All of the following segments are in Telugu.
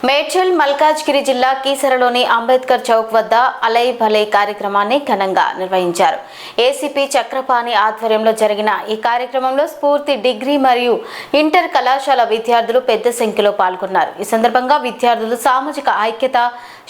మేడ్చల్ మల్కాజ్గిరి జిల్లా కీసరలోని అంబేద్కర్ చౌక్ వద్ద అలై భలై కార్యక్రమాన్ని ఘనంగా నిర్వహించారు. ఏసీపీ చక్రపాణి ఆధ్వర్యంలో జరిగిన ఈ కార్యక్రమంలో స్ఫూర్తి డిగ్రీ మరియు ఇంటర్ కళాశాల విద్యార్థులు పెద్ద సంఖ్యలో పాల్గొన్నారు. ఈ సందర్భంగా విద్యార్థులు సామాజిక ఐక్యత,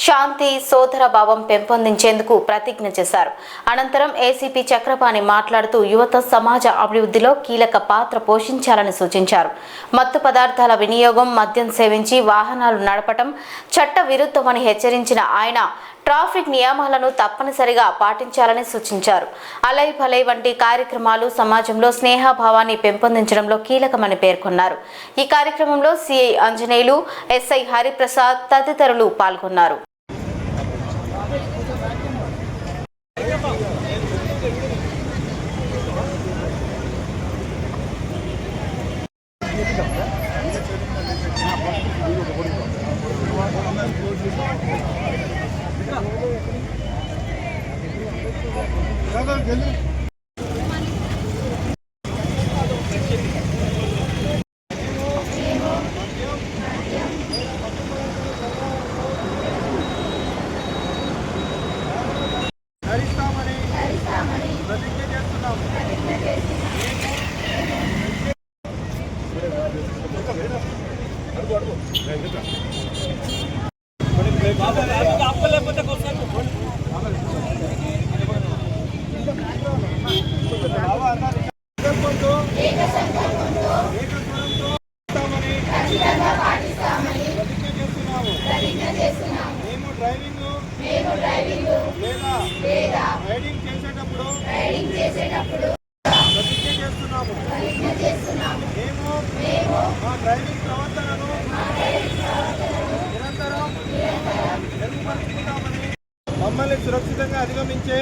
శాంతి, సోదర భావం పెంపొందించేందుకు ప్రతిజ్ఞ చేశారు. అనంతరం ఏసీపీ చక్రపాణి మాట్లాడుతూ యువత సమాజ అభివృద్ధిలో కీలక పాత్ర పోషించాలని సూచించారు. మత్తు పదార్థాల వినియోగం, మద్యం సేవించి వాహనాలు నడపడం చట్ట విరుద్ధమని హెచ్చరించిన ఆయన ట్రాఫిక్ నియమాలను తప్పనిసరిగా పాటించాలని సూచించారు. అలై భలై వంటి కార్యక్రమాలు సమాజంలో స్నేహభావాన్ని పెంపొందించడంలో కీలకమని పేర్కొన్నారు. ఈ కార్యక్రమంలో సిఐ ఆంజనేయులు, ఎస్ఐ హరిప్రసాద్ తదితరులు పాల్గొన్నారు. రైడింగ్ చేసేటప్పుడు ప్రతిజ్ఞ చేస్తున్నాము. మేము మా డ్రైవింగ్ ప్రవర్తనను నిరంతరం మెరుగుపరుచుకుంటామని, మమ్మల్ని సురక్షితంగా అధిగమించే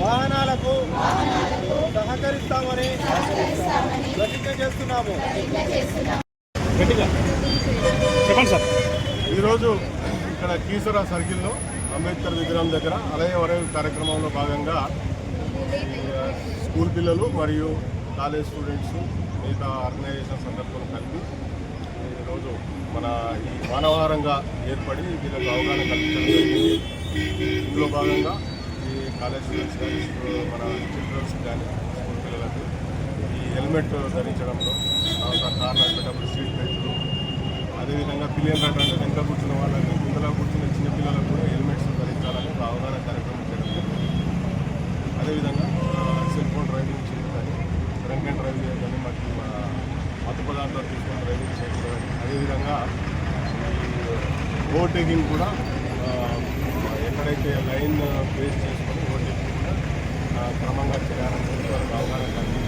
వాహనాలకు సహకరిస్తామని ప్రతిజ్ఞ చేస్తున్నాము. చెప్పండి సార్. ఈరోజు ఇక్కడ కీసర సర్కిల్లో అంబేద్కర్ విగ్రహం దగ్గర అలై భలై కార్యక్రమంలో భాగంగా స్కూల్ పిల్లలు మరియు కాలేజ్ స్టూడెంట్స్, మిగతా ఆర్గనైజేషన్స్ అందరితో కలిపి ఈరోజు మన ఈ మానవాహారంగా ఏర్పడి వీళ్ళకు అవగాహన కల్పించడం జరిగింది. ఇందులో భాగంగా ఈ కాలేజ్ స్టూడెంట్స్ కానీ, మన చిల్డ్రన్స్ కానీ, స్కూల్ పిల్లలకు ఈ హెల్మెట్ ధరించడంలో, తర్వాత కార్ నడిపేటప్పుడు సీట్ బెల్ట్లు, అదేవిధంగా పిలియన్ రైడర్ అంటే వెనక కూర్చున్న వాళ్ళకి, ముందర కూర్చున్న చిన్న పిల్లలకు కూడా హెల్మెట్స్ ధరించాలని అవగాహన కార్యక్రమం చేయడం జరిగింది. అదేవిధంగా సెల్ ఫోన్ డ్రైవింగ్ చేయడం కానీ, డ్రంక్ అండ్ డ్రైవ్ చేయడం కానీ, మళ్ళీ మత్తు పదార్థాలు తీసుకొని డ్రైవింగ్ చేయడం కానీ, అదేవిధంగా ఓవర్టేకింగ్ కూడా ఎక్కడైతే లైన్ బేస్ చేసుకొని ఓవర్టేకింగ్ కూడా క్రమంగా చేయాలని వాళ్ళకి అవగాహన కలిగింది.